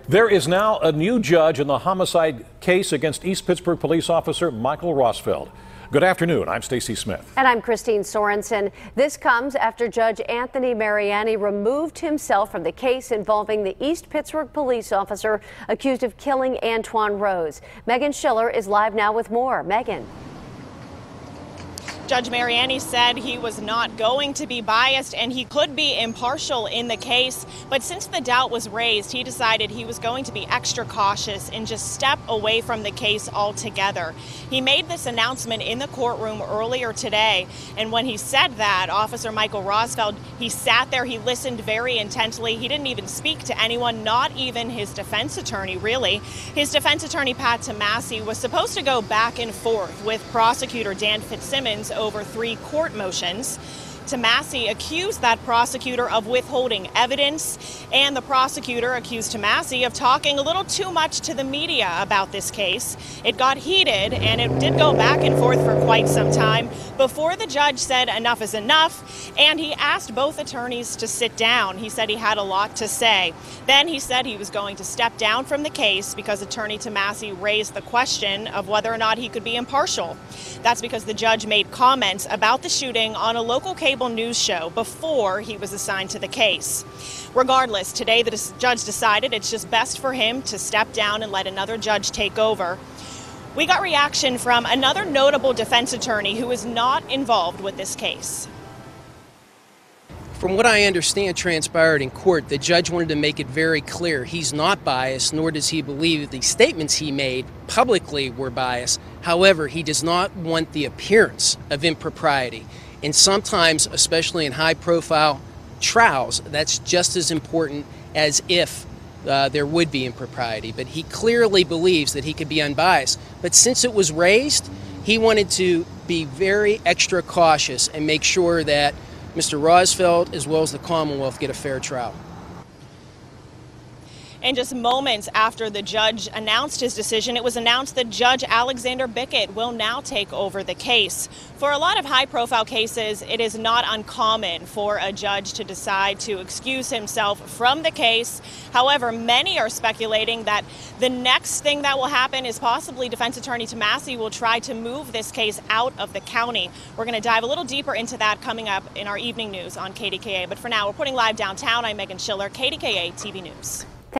There is now a new judge in the homicide case against East Pittsburgh police officer Michael Rosfeld. Good afternoon. I'm Stacy Smith. And I'm Christine Sorensen. This comes after Judge Anthony Mariani removed himself from the case involving the East Pittsburgh police officer accused of killing Antwon Rose. Megan Schiller is live now with more. Megan. Judge Mariani said he was not going to be biased and he could be impartial in the case, but since the doubt was raised, he decided he was going to be extra cautious and just step away from the case altogether. He made this announcement in the courtroom earlier today, and when he said that, Officer Michael Rosfeld, he sat there, he listened very intently. He didn't even speak to anyone, not even his defense attorney, really. His defense attorney, Pat Tomasi, was supposed to go back and forth with prosecutor Dan Fitzsimmons over 3 court motions. Tomasi accused that prosecutor of withholding evidence, and the prosecutor accused Tomasi of talking a little too much to the media about this case. It got heated, and it did go back and forth for quite some time before the judge said enough is enough, and he asked both attorneys to sit down. He said he had a lot to say. Then he said he was going to step down from the case because attorney Tomasi raised the question of whether or not he could be impartial. That's because the judge made comments about the shooting on a local cable news show before he was assigned to the case. Regardless, today the judge decided it's just best for him to step down and let another judge take over. We got reaction from another notable defense attorney who is not involved with this case. From what I understand transpired in court, the judge wanted to make it very clear he's not biased, nor does he believe the statements he made publicly were biased. However, he does not want the appearance of impropriety. And sometimes, especially in high-profile trials, that's just as important as if there would be impropriety. But he clearly believes that he could be unbiased. But since it was raised, he wanted to be very extra cautious and make sure that Mr. Rosfeld, as well as the Commonwealth, get a fair trial. And just moments after the judge announced his decision, it was announced that Judge Alexander Bickett will now take over the case. For a lot of high-profile cases, it is not uncommon for a judge to decide to excuse himself from the case. However, many are speculating that the next thing that will happen is possibly defense attorney Tomasi will try to move this case out of the county. We're going to dive a little deeper into that coming up in our evening news on KDKA. But for now, we're putting live downtown. I'm Megan Schiller, KDKA-TV News.